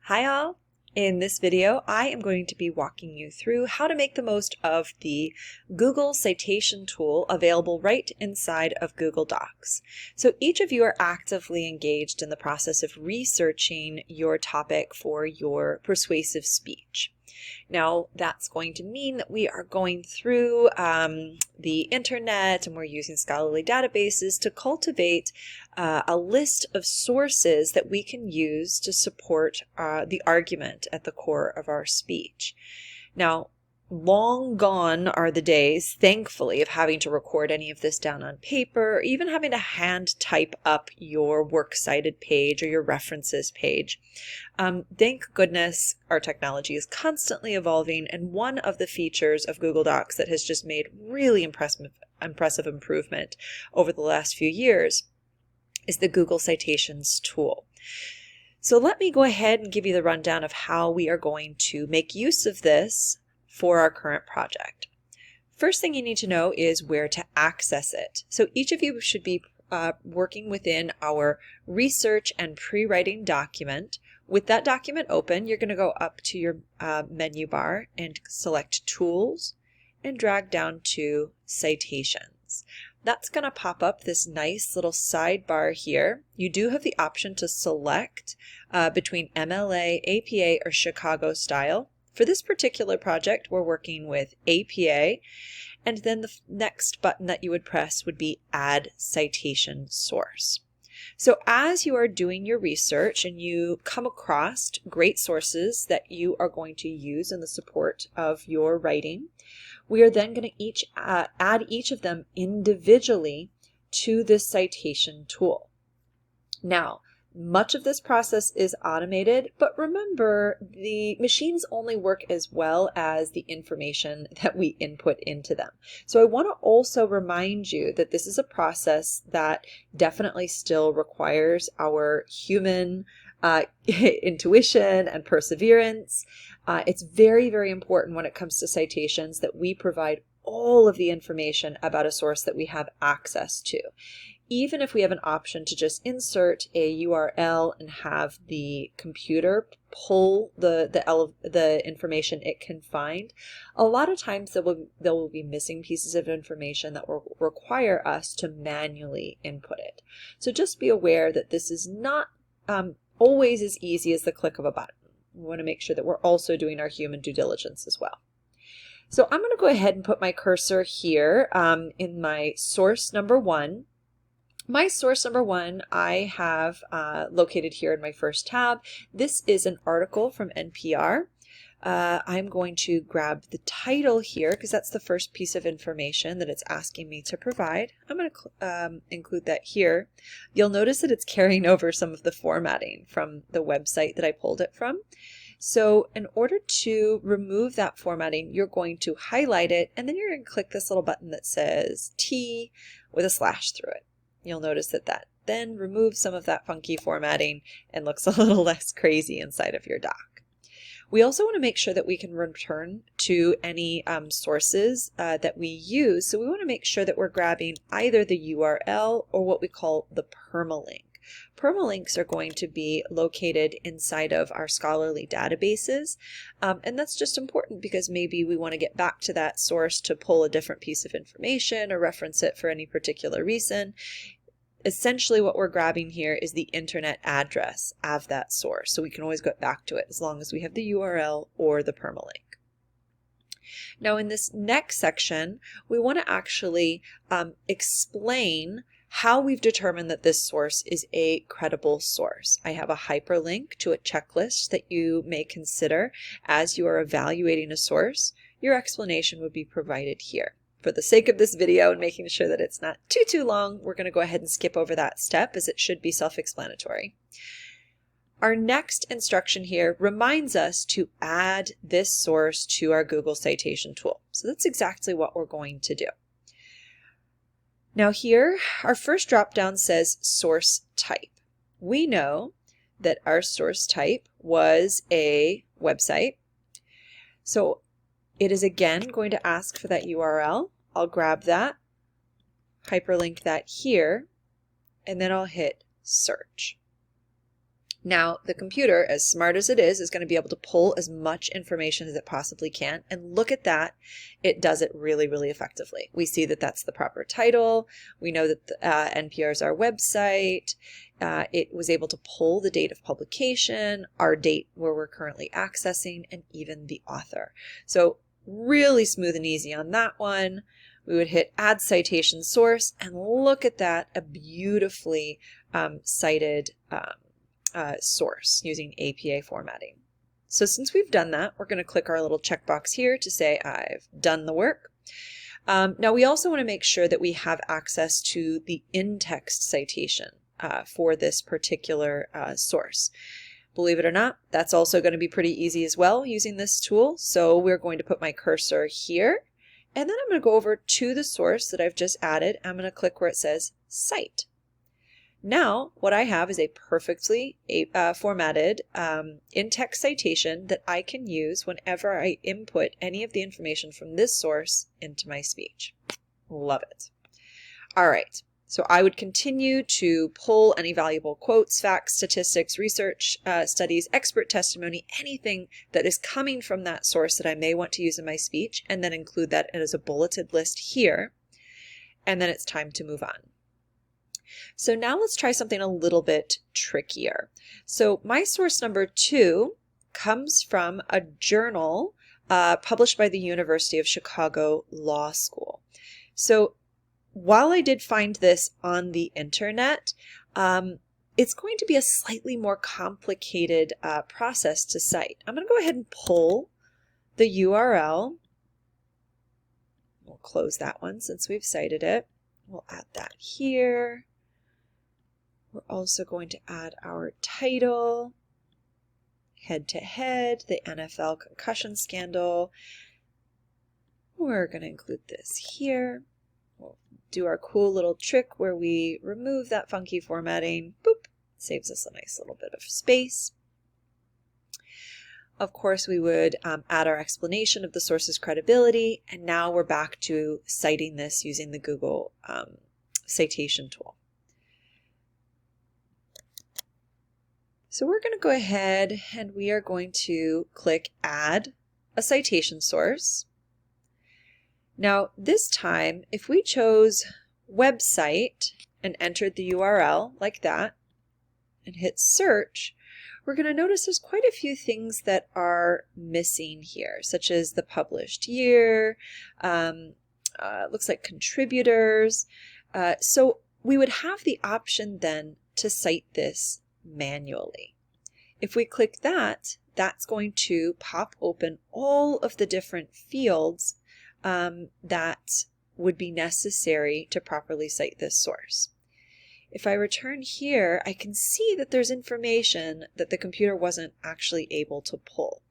Hi all! In this video, I am going to be walking you through how to make the most of the Google Citation tool available right inside of Google Docs. So each of you are actively engaged in the process of researching your topic for your persuasive speech. Now, that's going to mean that we are going through the internet and we're using scholarly databases to cultivate a list of sources that we can use to support the argument at the core of our speech. Now, long gone are the days, thankfully, of having to record any of this down on paper or even having to hand type up your works cited page or your references page. Thank goodness our technology is constantly evolving, and one of the features of Google Docs that has just made really impressive improvement over the last few years is the Google Citations tool. So let me go ahead and give you the rundown of how we are going to make use of this for our current project. First thing you need to know is where to access it. So each of you should be working within our research and pre-writing document. With that document open, you're going to go up to your menu bar and select Tools and drag down to Citations. That's going to pop up this nice little sidebar here. You do have the option to select between MLA, APA, or Chicago style. For this particular project, we're working with APA, and then the next button that you would press would be Add Citation Source. So as you are doing your research and you come across great sources that you are going to use in the support of your writing, we are then going to add each of them individually to this citation tool. Now, much of this process is automated, but remember, the machines only work as well as the information that we input into them. So I want to also remind you that this is a process that definitely still requires our human intuition and perseverance. It's very, very important when it comes to citations that we provide all of the information about a source that we have access to. Even if we have an option to just insert a URL and have the computer pull the information it can find, a lot of times there will be missing pieces of information that will require us to manually input it. So just be aware that this is not always as easy as the click of a button. We want to make sure that we're also doing our human due diligence as well. So I'm going to go ahead and put my cursor here in my source number one. My source number one I have located here in my first tab. This is an article from NPR. I'm going to grab the title here because that's the first piece of information that it's asking me to provide. I'm going to include that here. You'll notice that it's carrying over some of the formatting from the website that I pulled it from. So in order to remove that formatting, you're going to highlight it, and then you're going to click this little button that says T with a slash through it. You'll notice that then removes some of that funky formatting and looks a little less crazy inside of your doc. We also want to make sure that we can return to any sources that we use. So we want to make sure that we're grabbing either the URL or what we call the permalink. Permalinks are going to be located inside of our scholarly databases, and that's just important because maybe we want to get back to that source to pull a different piece of information or reference it for any particular reason. Essentially what we're grabbing here is the internet address of that source, so we can always go back to it as long as we have the URL or the permalink. Now in this next section, we want to actually explain how we've determined that this source is a credible source. I have a hyperlink to a checklist that you may consider as you are evaluating a source. Your explanation would be provided here. For the sake of this video and making sure that it's not too long, we're going to go ahead and skip over that step as it should be self-explanatory. Our next instruction here reminds us to add this source to our Google Citation tool. So that's exactly what we're going to do. Now here, our first drop-down says source type. We know that our source type was a website. So it is again going to ask for that URL. I'll grab that, hyperlink that here, and then I'll hit search. Now, the computer, as smart as it is going to be able to pull as much information as it possibly can. And look at that. It does it really, really effectively. We see that that's the proper title. We know that NPR is our website. It was able to pull the date of publication, our date where we're currently accessing, and even the author. So really smooth and easy on that one. We would hit Add Citation Source, and look at that, a beautifully cited source using APA formatting. So since we've done that, we're going to click our little checkbox here to say I've done the work. Now we also want to make sure that we have access to the in-text citation for this particular source. Believe it or not, that's also going to be pretty easy as well using this tool. So we're going to put my cursor here, and then I'm going to go over to the source that I've just added. I'm going to click where it says Cite. Now, what I have is a perfectly formatted in-text citation that I can use whenever I input any of the information from this source into my speech. Love it. All right, so I would continue to pull any valuable quotes, facts, statistics, research, studies, expert testimony, anything that is coming from that source that I may want to use in my speech, and then include that as a bulleted list here, and then it's time to move on. So now let's try something a little bit trickier. So my source number 2 comes from a journal published by the University of Chicago Law School. So while I did find this on the internet, it's going to be a slightly more complicated process to cite. I'm going to go ahead and pull the URL. We'll close that one since we've cited it. We'll add that here. We're also going to add our title, head to head, the NFL concussion scandal. We're going to include this here. We'll do our cool little trick where we remove that funky formatting. Boop, saves us a nice little bit of space. Of course, we would add our explanation of the source's credibility, and now we're back to citing this using the Google citation tool. So we're going to go ahead and we are going to click Add a Citation Source. Now this time, if we chose website and entered the URL like that and hit search, we're going to notice there's quite a few things that are missing here, such as the published year, looks like contributors. So we would have the option then to cite this manually. If we click that, that's going to pop open all of the different fields that would be necessary to properly cite this source. If I return here, I can see that there's information that the computer wasn't actually able to pull.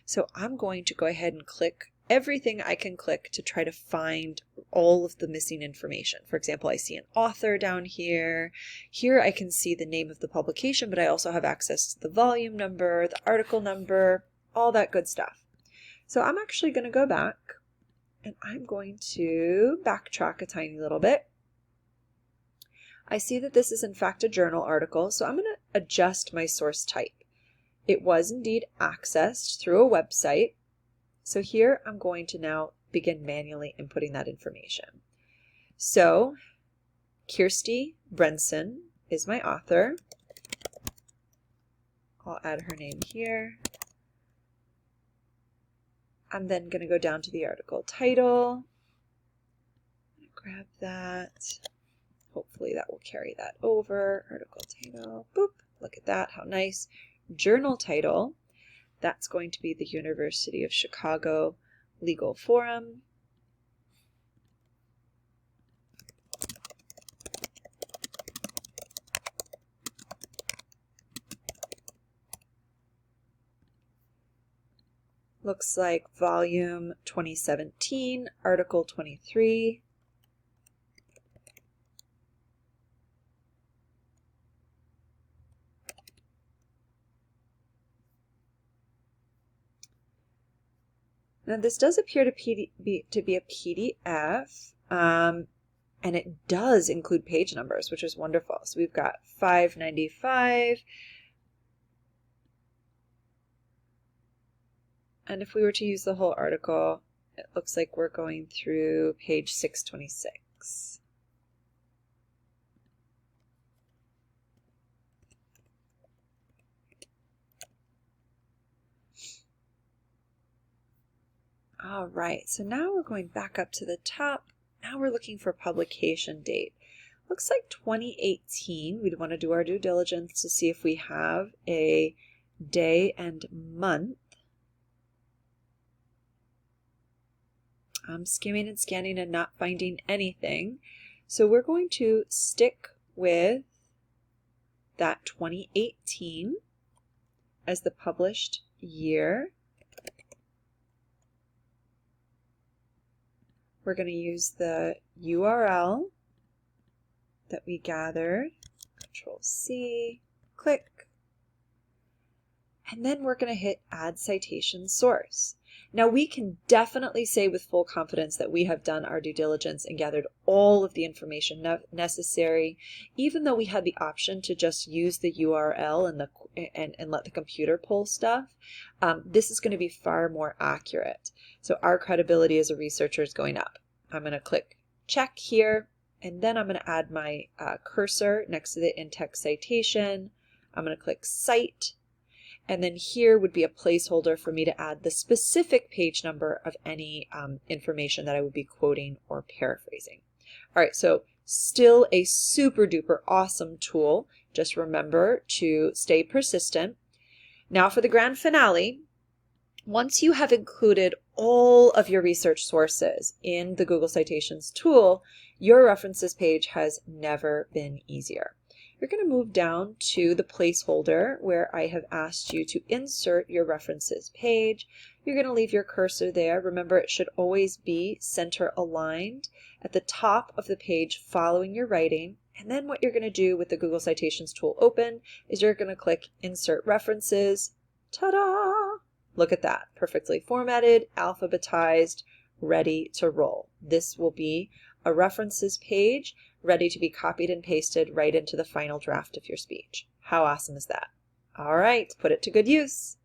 So I'm going to go ahead and click everything I can click to try to find all of the missing information. For example, I see an author down here. Here I can see the name of the publication, but I also have access to the volume number, the article number, all that good stuff. So I'm actually going to go back and I'm going to backtrack a tiny little bit. I see that this is in fact a journal article, so I'm going to adjust my source type. It was indeed accessed through a website. So here I'm going to now begin manually inputting that information. So Kirsty Brenson is my author. I'll add her name here. I'm then going to go down to the article title. Grab that. Hopefully that will carry that over. Article title. Boop. Look at that. How nice. Journal title. That's going to be the University of Chicago Legal Forum. Looks like volume 2017, article 23. Now this does appear to be a PDF, and it does include page numbers, which is wonderful. So we've got 595, And if we were to use the whole article, it looks like we're going through page 626. All right, so now we're going back up to the top. Now we're looking for publication date. Looks like 2018. We'd want to do our due diligence to see if we have a day and month. I'm skimming and scanning and not finding anything. So we're going to stick with that 2018 as the published year. We're going to use the URL that we gathered. Control C, click. And then we're going to hit Add Citation Source. Now we can definitely say with full confidence that we have done our due diligence and gathered all of the information necessary, even though we had the option to just use the URL and let the computer pull stuff. This is going to be far more accurate. So our credibility as a researcher is going up. I'm going to click check here, and then I'm going to add my cursor next to the in-text citation. I'm going to click Cite. And then here would be a placeholder for me to add the specific page number of any information that I would be quoting or paraphrasing. All right, so still a super duper awesome tool. Just remember to stay persistent. Now for the grand finale, once you have included all of your research sources in the Google Citations tool, your references page has never been easier. You're going to move down to the placeholder where I have asked you to insert your references page. You're going to leave your cursor there. Remember, it should always be center aligned at the top of the page following your writing. And then what you're going to do with the Google Citations tool open is you're going to click Insert References. Ta-da! Look at that. Perfectly formatted, alphabetized, ready to roll. This will be a references page ready to be copied and pasted right into the final draft of your speech. How awesome is that? All right, put it to good use.